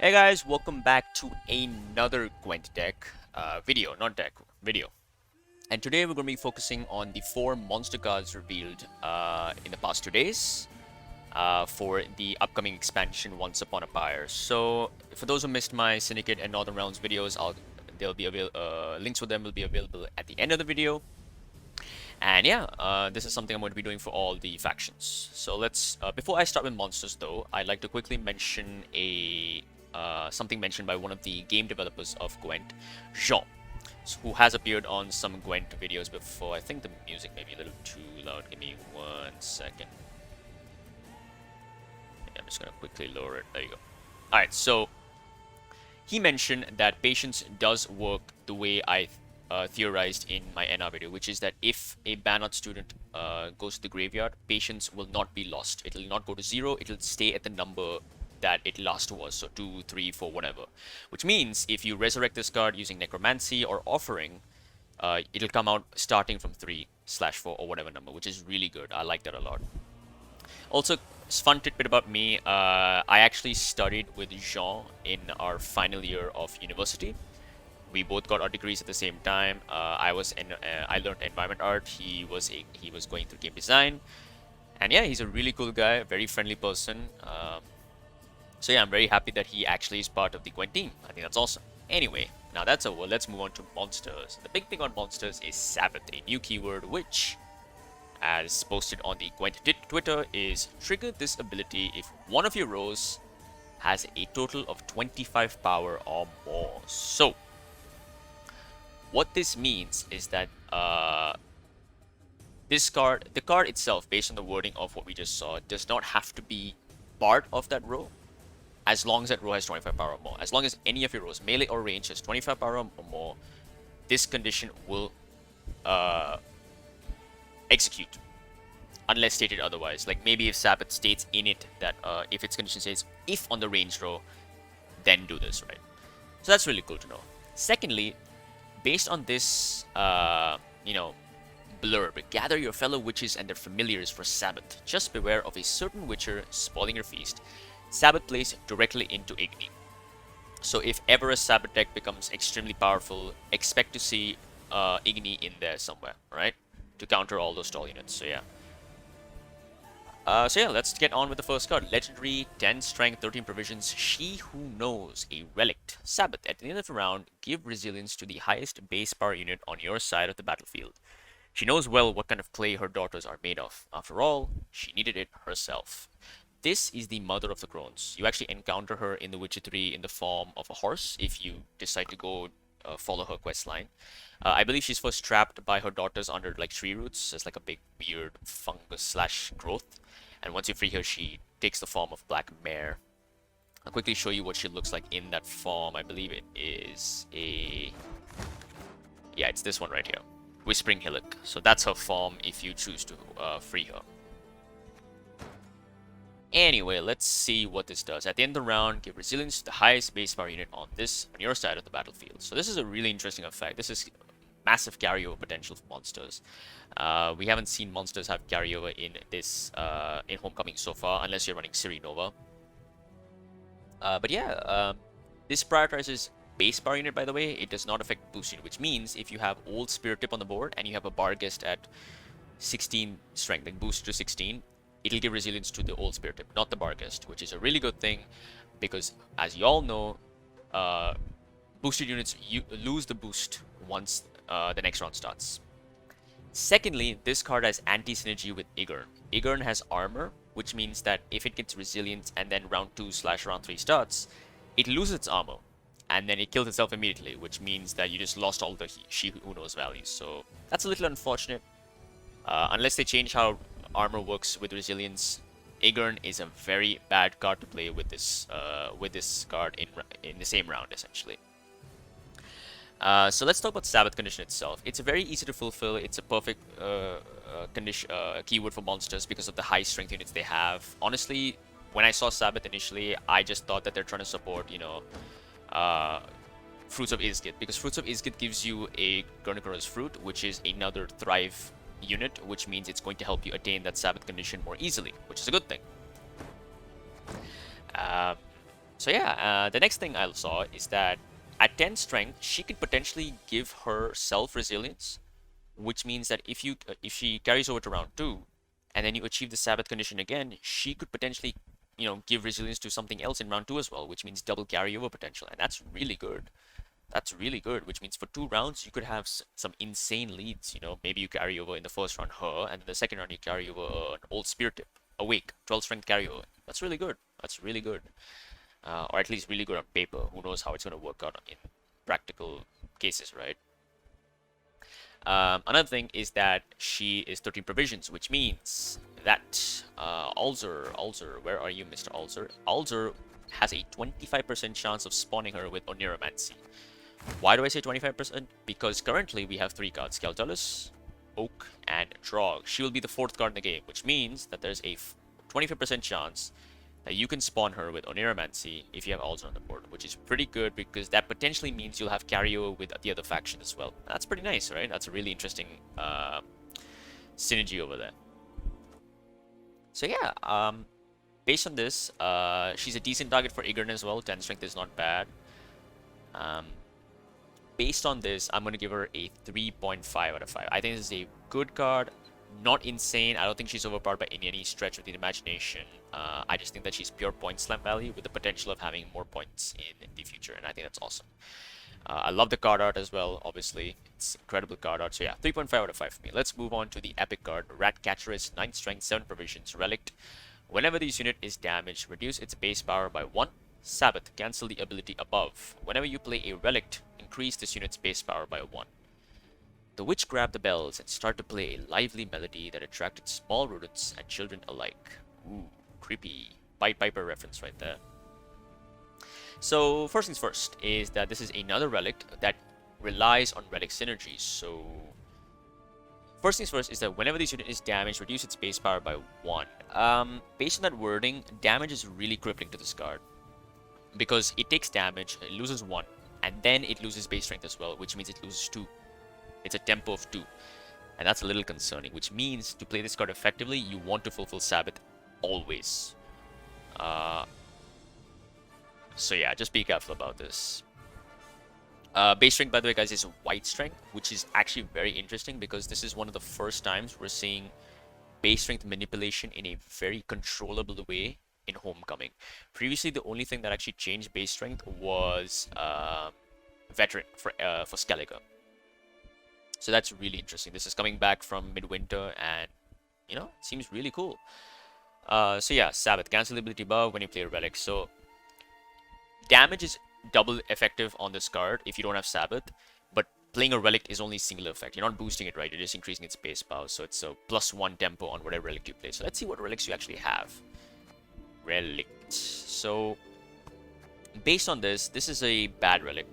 Hey guys, welcome back to another Gwent deck video. And today we're going to be focusing on the 4 monster cards revealed in the past 2 days for the upcoming expansion Once Upon a Pyre. So for those who missed my Syndicate and Northern Realms videos, links for them will be available at the end of the video. And yeah, this is something I'm going to be doing for all the factions. So before I start with monsters though, I'd like to quickly mention something mentioned by one of the game developers of Gwent, Jean, who has appeared on some Gwent videos before. I think the music may be a little too loud. Give me 1 second. Yeah, I'm just gonna quickly lower it. There you go. Alright, so he mentioned that patience does work the way I theorized in my NR video, which is that if a Bannock student goes to the graveyard, patience will not be lost. It will not go to 0, it will stay at the number that it last was, so 2, 3, 4, whatever. Which means if you resurrect this card using Necromancy or Offering, it'll come out starting from 3/4 or whatever number, which is really good. I like that a lot. Also, fun tidbit about me, I actually studied with Jean in our final year of university. We both got our degrees at the same time. I learned environment art. He was going through game design, and yeah, he's a really cool guy, very friendly person. So yeah, I'm very happy that he actually is part of the Gwent team. I think that's awesome. Anyway, now that's over. Let's move on to monsters. The big thing on monsters is Sabbath, a new keyword which, as posted on the Gwent Twitter, is trigger this ability if one of your rows has a total of 25 power or more. So what this means is that the card itself, based on the wording of what we just saw, does not have to be part of that row, as long as that row has 25 power or more. As long as any of your rows, melee or range, has 25 power or more, this condition will execute, unless stated otherwise. Like maybe if Sabbath states in it that if its condition says if on the range row, then do this, right? So that's really cool to know. Secondly, based on this, blurb, gather your fellow witches and their familiars for Sabbath. Just beware of a certain witcher spoiling your feast. Sabbath plays directly into Igni. So if ever a Sabbath deck becomes extremely powerful, expect to see Igni in there somewhere, right? To counter all those stall units, so yeah. Let's get on with the first card. Legendary, 10 strength, 13 provisions, She Who Knows, a Relict. Sabbath, at the end of the round, give resilience to the highest base power unit on your side of the battlefield. She knows well what kind of clay her daughters are made of. After all, she needed it herself. This is the Mother of the Crones. You actually encounter her in The Witcher 3 in the form of a horse if you decide to go follow her quest line. I believe she's first trapped by her daughters under like tree roots. It's like a big weird fungus / growth. And once you free her, she takes the form of Black Mare. I'll quickly show you what she looks like in that form. I believe it is yeah, it's this one right here. Whispering Hillock. So that's her form if you choose to free her. Anyway, let's see what this does. At the end of the round, give resilience to the highest base power unit on your side of the battlefield. So this is a really interesting effect. This is massive carryover potential for monsters. We haven't seen monsters have carryover in this in Homecoming so far, unless you're running Ciri Nova. This prioritizes base power unit, by the way. It does not affect boost unit, which means if you have old Spirit Tip on the board and you have a Barghest at 16 strength, like boost to 16, it'll give resilience to the old Spirit Tip, not the Barghest, which is a really good thing because, as you all know, boosted units lose the boost once the next round starts. Secondly, this card has anti-synergy with Igern. Igern has armor, which means that if it gets resilience and then round 2/round 3 starts, it loses its armor, and then it kills itself immediately, which means that you just lost all the She Who Knows values. So that's a little unfortunate. Unless they change how armor works with resilience, Igern is a very bad card to play with this card in the same round, essentially. So let's talk about Sabbath condition itself. It's very easy to fulfill. It's a perfect keyword for monsters because of the high strength units they have. Honestly, when I saw Sabbath initially, I just thought that they're trying to support, Fruits of Ysgith, because Fruits of Ysgith gives you a Chronicler's Fruit, which is another Thrive unit, which means it's going to help you attain that Sabbath condition more easily, which is a good thing. So yeah, the next thing I saw is that at 10 strength, she could potentially give herself resilience, which means that if she carries over to round 2, and then you achieve the Sabbath condition again, she could potentially, give resilience to something else in round 2 as well, which means double carryover potential, and that's really good. That's really good, which means for 2 rounds you could have some insane leads. Maybe you carry over in the first round her, and in the second round you carry over an old spear tip, awake, 12 strength carryover. That's really good. That's really good, or at least really good on paper. Who knows how it's going to work out in practical cases, right? Another thing is that she is 13 provisions, which means that Alzer, where are you, Mr. Alzer? Alzer has a 25% chance of spawning her with Oniromancy. Why do I say 25%? Because currently we have 3 cards, Skeltalus, Oak, and Drog. She will be the 4th card in the game, which means that there's a 25% chance that you can spawn her with Oniromancy if you have Alzer on the board, which is pretty good because that potentially means you'll have carryover with the other faction as well. That's pretty nice, right? That's a really interesting synergy over there. So yeah, based on this, she's a decent target for Igorn as well. 10 strength is not bad. Based on this, I'm going to give her a 3.5 out of 5. I think this is a good card. Not insane. I don't think she's overpowered by any stretch of the imagination. I just think that she's pure point slam value with the potential of having more points in the future, and I think that's awesome. I love the card art as well, obviously. It's incredible card art. So yeah, 3.5 out of 5 for me. Let's move on to the epic card. Ratcatcheress, 9 strength, 7 provisions, Relict. Whenever this unit is damaged, reduce its base power by 1. Sabbath, cancel the ability above. Whenever you play a Relict, increase this unit's base power by 1. The witch grabbed the bells and started to play a lively melody that attracted small rodents and children alike. Ooh, creepy. Pied Piper reference right there. So first things first is that this is another relic that relies on relic synergies. So first things first is that whenever this unit is damaged, reduce its base power by 1. Based on that wording, damage is really crippling to this card because it takes damage, it loses 1, and then it loses base strength as well, which means it loses 2. It's a tempo of 2, and that's a little concerning, which means to play this card effectively, you want to fulfill Sabbath always. So yeah, just be careful about this. Base strength, by the way, guys, is white strength, which is actually very interesting because this is one of the first times we're seeing base strength manipulation in a very controllable way in Homecoming. Previously, the only thing that actually changed base strength was Veteran for Skellige. So that's really interesting. This is coming back from Midwinter, and it seems really cool. So yeah, Sabbath, cancel the ability above when you play a relic. So damage is double effective on this card if you don't have Sabbath, but playing a relic is only single effect. You're not boosting it, right? You're just increasing its base power. So it's a +1 tempo on whatever relic you play. So let's see what relics you actually have. Relicts. So based on this is a bad relic.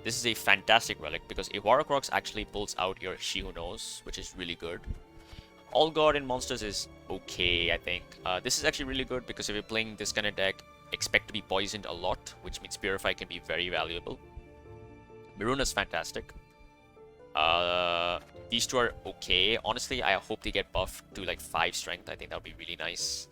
This is a fantastic relic because a Warcrox actually pulls out your She Who Knows, which is really good. All God in monsters is okay, I think. This is actually really good because if you're playing this kind of deck, expect to be poisoned a lot, which means Purify can be very valuable. Miruna is fantastic. These two are okay. Honestly, I hope they get buffed to like 5 strength. I think that would be really nice.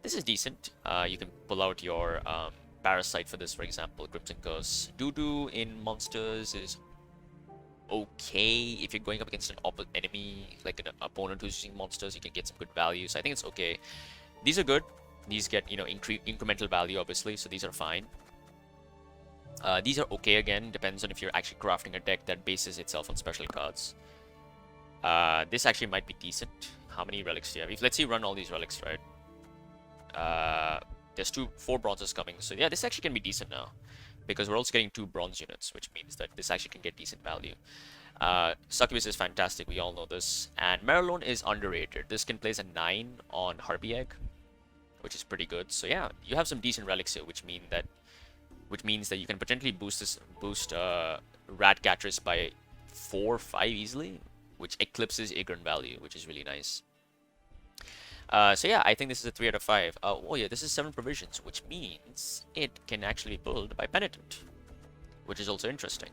This is decent. You can pull out your Parasite for this, for example, Crimson Curse. Doo-Doo in monsters is okay. If you're going up against an enemy, like an opponent who's using monsters, you can get some good value. So I think it's okay. These are good. These get, incremental value, obviously, so these are fine. These are okay again, depends on if you're actually crafting a deck that bases itself on special cards. This actually might be decent. How many relics do you have? Let's see, run all these relics, right? There's 4 bronzes coming, so yeah, this actually can be decent now. Because we're also getting 2 bronze units, which means that this actually can get decent value. Succubus is fantastic, we all know this. And Marilyn is underrated. This can place a 9 on Harpy Egg, which is pretty good. So yeah, you have some decent relics here, which means that you can potentially boost Ratcatcheress by 4 or 5 easily, which eclipses Igorn value, which is really nice. So yeah, I think this is a 3 out of 5. Oh yeah, this is 7 provisions, which means it can actually be pulled by Penitent, which is also interesting.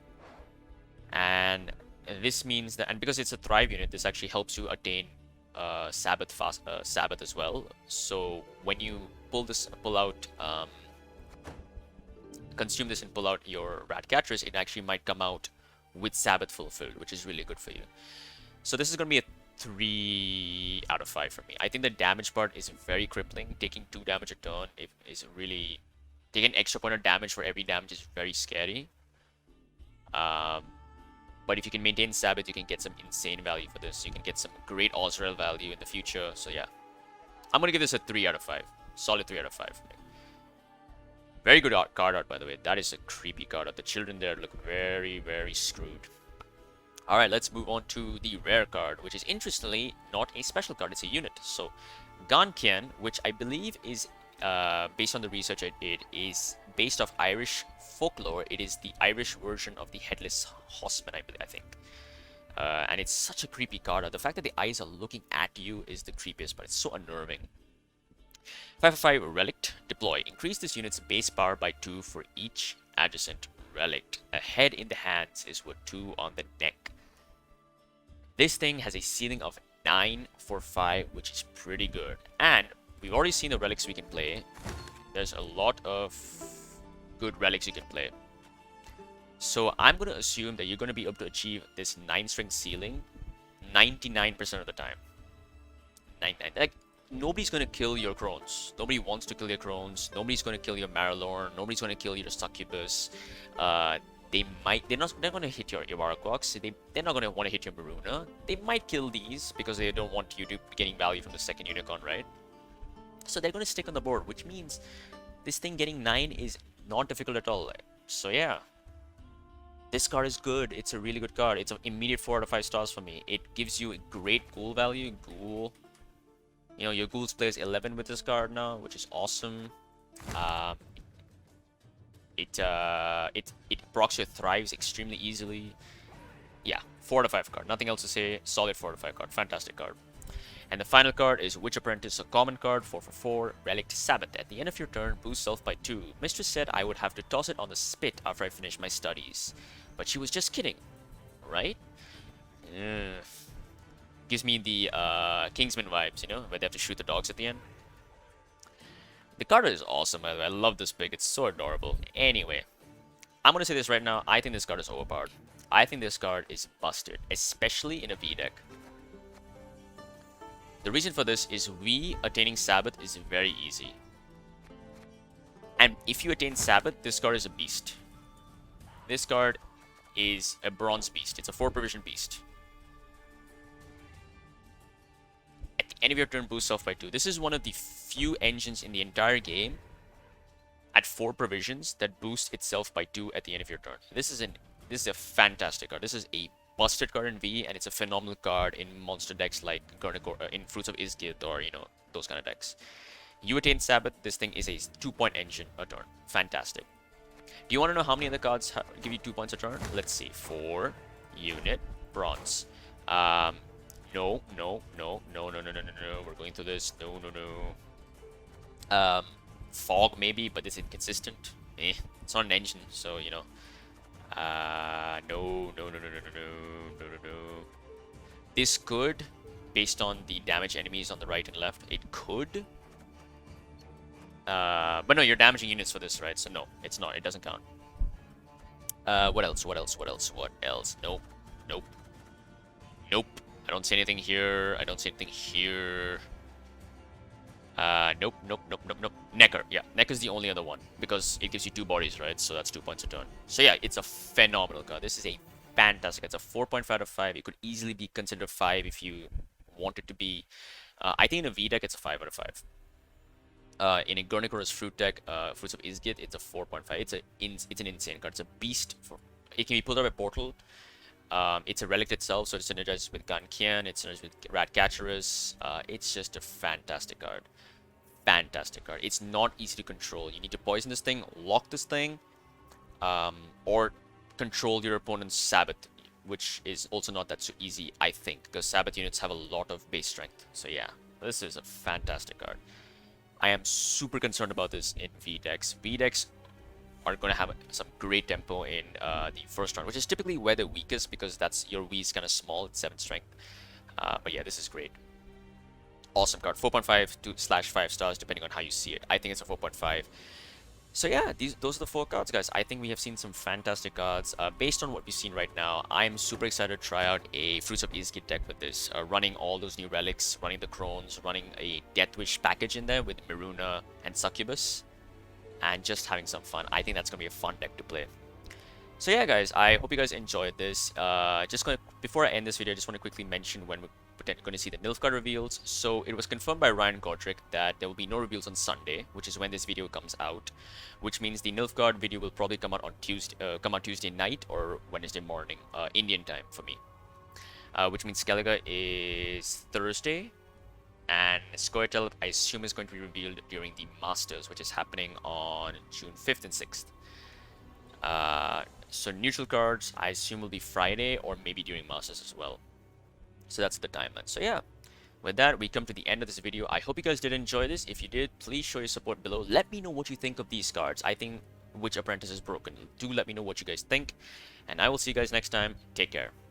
And this means that, and because it's a Thrive unit, this actually helps you attain Sabbath as well. So when you pull out consume this and pull out your Ratcatcher's, it actually might come out with Sabbath fulfilled, which is really good for you. So this is going to be a 3 out of 5 for me. I think the damage part is very crippling. Taking 2 damage a turn is really... Taking an extra point of damage for every damage is very scary. But if you can maintain Sabbath, you can get some insane value for this. You can get some great Ozrael value in the future. So yeah, I'm going to give this a 3 out of 5. Solid 3 out of 5 for me. Very good card art, by the way. That is a creepy card art. The children there look very, very screwed. Alright, let's move on to the rare card, which is interestingly not a special card, it's a unit. So, Gankian, which I believe is, based on the research I did, is based off Irish folklore. It is the Irish version of the Headless Horseman, I think. And it's such a creepy card art. The fact that the eyes are looking at you is the creepiest, but it's so unnerving. 5/5 Relict. Deploy. Increase this unit's base power by 2 for each adjacent relic. A head in the hands is worth 2 on the neck. This thing has a ceiling of 9 for 5, which is pretty good. And we've already seen the relics we can play. There's a lot of good relics you can play. So I'm going to assume that you're going to be able to achieve this 9-string ceiling 99% of the time. 99. Like, nobody's going to kill your Crones. Nobody wants to kill your Crones. Nobody's going to kill your Marilorn. Nobody's going to kill your Succubus. They're not going to hit your Ivarquox. They're not going to want to hit your Maruna. They might kill these because they don't want you to be getting value from the second Unicorn, right? So they're going to stick on the board, which means this thing getting 9 is not difficult at all. So yeah, this card is good. It's a really good card. It's an immediate 4 out of 5 stars for me. It gives you a great ghoul value. Ghoul. You know, your ghouls plays 11 with this card now, which is awesome. It procs your thrives extremely easily. Yeah, 4 out of 5 card. Nothing else to say. Solid 4 out of 5 card. Fantastic card. And the final card is Witch Apprentice, a common card, 4 for 4. Relict Sabbath. At the end of your turn, boost self by 2. Mistress said I would have to toss it on the spit after I finish my studies. But she was just kidding, right? Gives me the Kingsman vibes, you know, where they have to shoot the dogs at the end. The card is awesome, by the way. I love this pick. It's so adorable. Anyway, I'm going to say this right now. I think this card is overpowered. I think this card is busted, especially in a V deck. The reason for this is V attaining Sabbath is very easy. And if you attain Sabbath, this card is a beast. This card is a bronze beast. It's a 4 provision beast. At the end of your turn, boost self by 2. This is one of the few engines in the entire game at 4 provisions that boost itself by 2 at the end of your turn. This is a fantastic card. This is a busted card in V, and it's a phenomenal card in monster decks like in Fruits of Ysgith, or you know, those kind of decks. You attain Sabbath, this thing is a 2-point engine a turn. Fantastic. Do you want to know how many other cards give you 2 points a turn? Let's see. 4 unit bronze. No. We're going through this. No. Fog maybe, but it's inconsistent. It's not an engine, so you know. No. This could, based on the damage enemies on the right and left, it could. But no, you're damaging units for this, right? So no, it's not. It doesn't count. What else? Nope. I don't see anything here. Nope. Necker. Yeah, Necker is the only other one because it gives you 2 bodies, right? So that's 2 points a turn. So yeah, it's a phenomenal card. This is a fantastic. It's a 4.5 out of 5. It could easily be considered 5 if you want it to be. I think in a V deck, it's a 5 out of 5. In a Gornicora's Fruit deck, Fruits of Ysgith, it's a 4.5. It's an insane card. It's a beast. It can be pulled out by Portal. It's a relic itself, so it synergizes with Gankian. It synergizes with Ratcatcherus. It's just a fantastic card. It's not easy to control. You need to poison this thing, lock this thing, or control your opponent's Sabbath, which is also not that so easy, I think, because Sabbath units have a lot of base strength. So yeah, this is a fantastic card. I am super concerned about this in V decks. V decks are going to have some great tempo in the first round, which is typically where they're weakest because that's your V is kind of small. It's 7 strength. But yeah, this is great. Awesome card. 4.5 to /5 stars, depending on how you see it. I think it's a 4.5. So yeah, those are the 4 cards, guys. I think we have seen some fantastic cards. Based on what we've seen right now, I'm super excited to try out a Fruits of Ysgith deck with this. Running all those new relics, running the Crones, running a Deathwish package in there with Maruna and Succubus, and just having some fun. I think that's gonna be a fun deck to play. So yeah, guys, I hope you guys enjoyed this. Before I end this video, I just want to quickly mention when we're going to see the Nilfgaard reveals. So it was confirmed by Ryan Godric that there will be no reveals on Sunday, which is when this video comes out, which means the Nilfgaard video will probably come out on Tuesday night or Wednesday morning, Indian time for me. Which means Skellige is Thursday, and Scoia'tael, I assume, is going to be revealed during the Masters, which is happening on June 5th and 6th. So neutral cards, I assume, will be Friday or maybe during Masters as well. So that's the timeline. So yeah, with that, we come to the end of this video. I hope you guys did enjoy this. If you did, please show your support below. Let me know what you think of these cards. I think which apprentice is broken. Do let me know what you guys think. And I will see you guys next time. Take care.